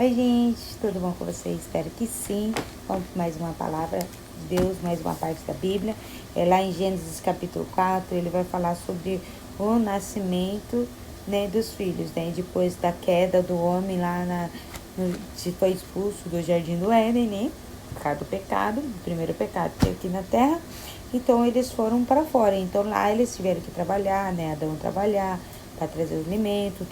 Oi, gente, tudo bom com vocês? Espero que sim. Vamos para mais uma palavra de Deus, mais uma parte da Bíblia. Lá em Gênesis capítulo 4, ele vai falar sobre o nascimento, né, dos filhos, né? Depois da queda do homem lá se foi expulso do jardim do Éden, né? Por causa do pecado, do primeiro pecado que aqui na terra. Então eles foram para fora. Então lá eles tiveram que trabalhar, né? Adão trabalhar para trazer os alimentos,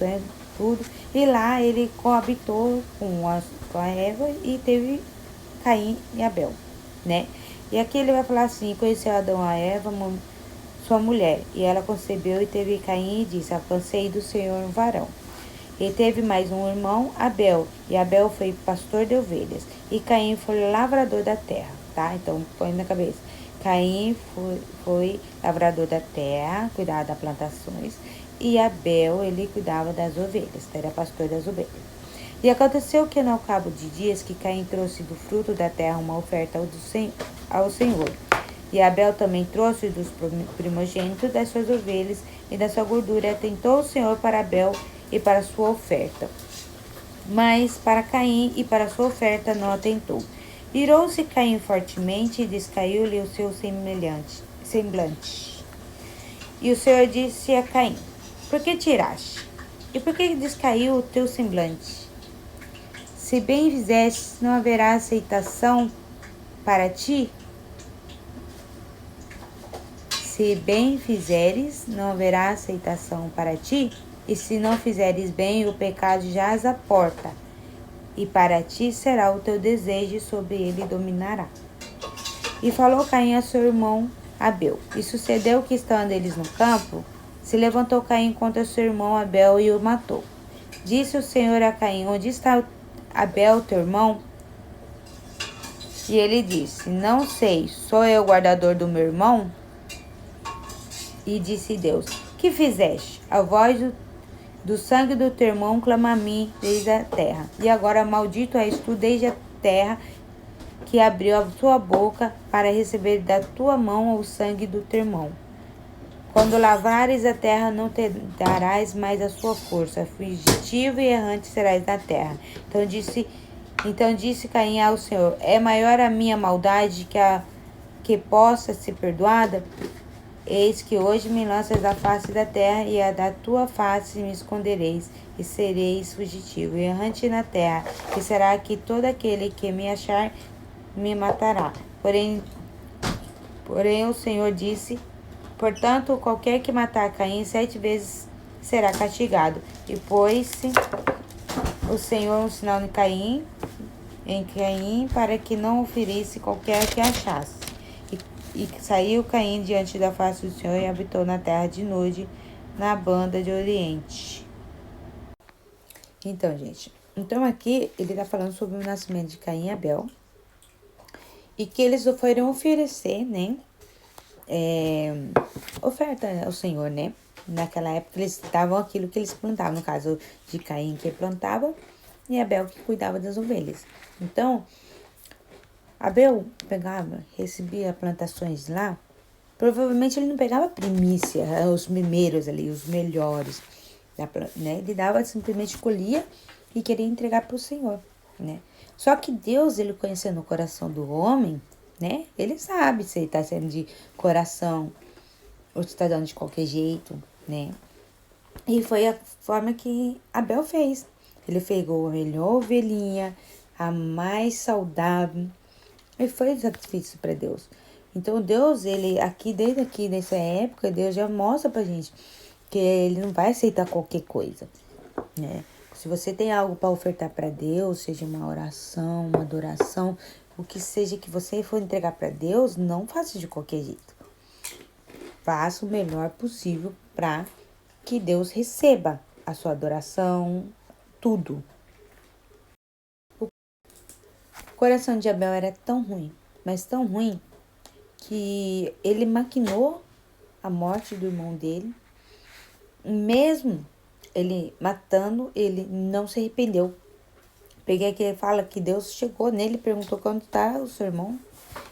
tudo. E lá ele coabitou com a Eva e teve Caim e Abel, né? E aqui ele vai falar assim: conheceu Adão a Eva, sua mulher, e ela concebeu e teve Caim e disse: alcancei do Senhor um varão. E teve mais um irmão, Abel, e Abel foi pastor de ovelhas, e Caim foi lavrador da terra, tá? Então põe na cabeça. Caim foi lavrador da terra, cuidava das plantações, e Abel, ele cuidava das ovelhas, era pastor das ovelhas. E aconteceu que no cabo de dias que Caim trouxe do fruto da terra uma oferta ao Senhor. E Abel também trouxe dos primogênitos das suas ovelhas e da sua gordura. Atentou o Senhor para Abel e para a sua oferta. Mas para Caim e para a sua oferta não atentou. Irou-se Caim fortemente e descaiu-lhe o seu semblante. E o Senhor disse a Caim: por que tiraste? E por que descaiu o teu semblante? Se bem fizestes, não haverá aceitação para ti? Se bem fizeres, não haverá aceitação para ti? E se não fizeres bem, o pecado jaz à porta, e para ti será o teu desejo, e sobre ele dominará. E falou Caim a seu irmão Abel. E sucedeu que, estando eles no campo, se levantou Caim contra seu irmão Abel e o matou. Disse o Senhor a Caim: onde está Abel, teu irmão? E ele disse: não sei, sou eu o guardador do meu irmão? E disse Deus: que fizeste? A voz do sangue do teu irmão clama a mim desde a terra. E agora maldito és tu desde a terra, que abriu a tua boca para receber da tua mão o sangue do teu irmão. Quando lavrares a terra, não te darás mais a sua força. Fugitivo e errante serás na terra. Então disse Caim ao Senhor: é maior a minha maldade que possa ser perdoada? Eis que hoje me lanças da face da terra, e a da tua face me escondereis, e sereis fugitivo e errante na terra, e será que todo aquele que me achar me matará. Porém o Senhor disse: portanto, qualquer que matar Caim 7 vezes será castigado. E pôs-se o Senhor um sinal em Caim, para que não o ferisse qualquer que achasse. E saiu Caim diante da face do Senhor e habitou na terra de Nod, na banda de Oriente. Então, gente, aqui ele está falando sobre o nascimento de Caim e Abel. E que eles foram oferecer, né? Oferta ao Senhor, né? Naquela época eles davam aquilo que eles plantavam. No caso de Caim, que plantava, e Abel, que cuidava das ovelhas. Então, Abel recebia plantações lá. Provavelmente ele não pegava primícia, os primeiros ali, os melhores, né? Ele dava, simplesmente colhia e queria entregar para o Senhor, né? Só que Deus, ele conhecendo o coração do homem, né? Ele sabe se ele está sendo de coração ou se está dando de qualquer jeito, né? E foi a forma que Abel fez. Ele pegou a melhor ovelhinha, a mais saudável, e foi sacrifício para Deus. Então Deus, desde aqui, nessa época, Deus já mostra pra gente que ele não vai aceitar qualquer coisa, né? Se você tem algo para ofertar para Deus, seja uma oração, uma adoração, o que seja que você for entregar para Deus, não faça de qualquer jeito. Faça o melhor possível para que Deus receba a sua adoração, tudo. O coração de Abel era tão ruim, mas tão ruim, que ele maquinou a morte do irmão dele. Mesmo ele matando, ele não se arrependeu. Peguei aqui, ele fala que Deus chegou nele e perguntou: onde está o seu irmão?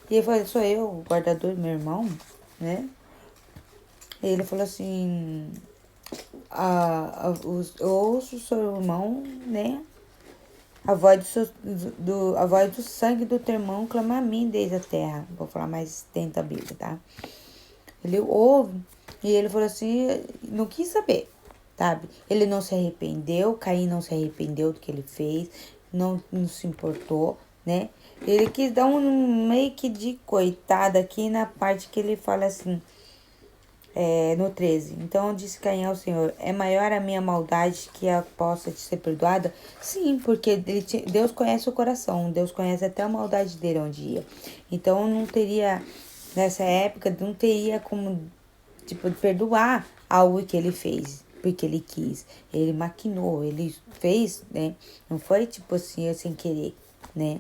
E ele falou: sou eu, o guardador do meu irmão, né? E ele falou assim: eu ouço o seu irmão, né? a voz do sangue do teu irmão clama a mim desde a terra. Vou falar mais dentro da Bíblia, tá? Ele ouve e ele falou assim, não quis saber, sabe? Ele não se arrependeu, Caim não se arrependeu do que ele fez, não se importou, né? Ele quis dar um meio que de coitado aqui na parte que ele fala assim, no 13. Então disse Caim ao Senhor, é maior a minha maldade que a possa te ser perdoada? Sim, porque Deus conhece o coração, Deus conhece até a maldade dele onde ia. Então não teria, nessa época, não teria como, tipo, perdoar algo que ele fez, porque ele quis. Ele maquinou, ele fez, né? Não foi tipo assim, sem querer, né?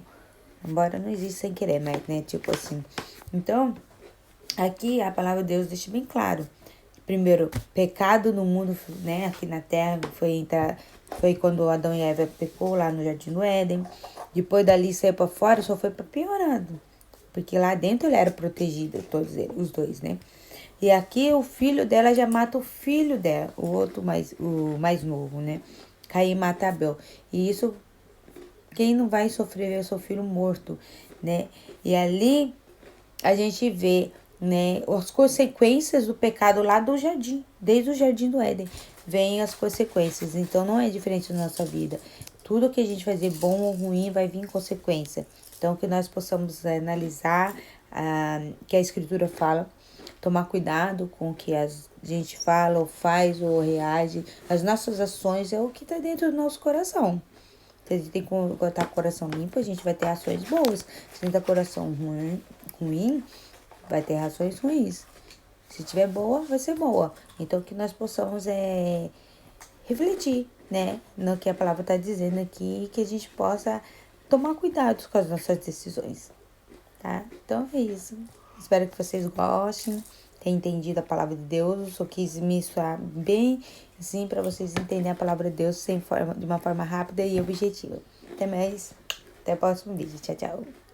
Embora não exista sem querer, mas, né, tipo assim. Então, aqui a palavra de Deus deixa bem claro. Primeiro, pecado no mundo, né, aqui na terra, foi quando Adão e Eva pecou lá no Jardim do Éden. Depois dali saiu para fora, só foi para piorando. Porque lá dentro ele era protegido, todos eles, os dois, né? E aqui o filho dela já mata o filho dela, o mais novo, né? Caim mata Abel. E isso, quem não vai sofrer é o seu filho morto, né? E ali a gente vê, né, as consequências do pecado lá do jardim, desde o jardim do Éden, vem as consequências. Então não é diferente na nossa vida. Tudo que a gente fazer bom ou ruim vai vir em consequência. Então que nós possamos analisar que a escritura fala, tomar cuidado com o que a gente fala ou faz ou reage. As nossas ações é o que está dentro do nosso coração. Se a gente tem que estar com o coração limpo, a gente vai ter ações boas. Se a gente tá com o coração ruim, vai ter ações ruins. Se tiver boa, vai ser boa. Então, que nós possamos refletir, né? No que a palavra está dizendo aqui, que a gente possa tomar cuidado com as nossas decisões, tá? Então, é isso. Espero que vocês gostem, tenham entendido a palavra de Deus. Eu só quis me soar bem, assim, para vocês entenderem a palavra de Deus de uma forma rápida e objetiva. Até mais. Até o próximo vídeo. Tchau, tchau.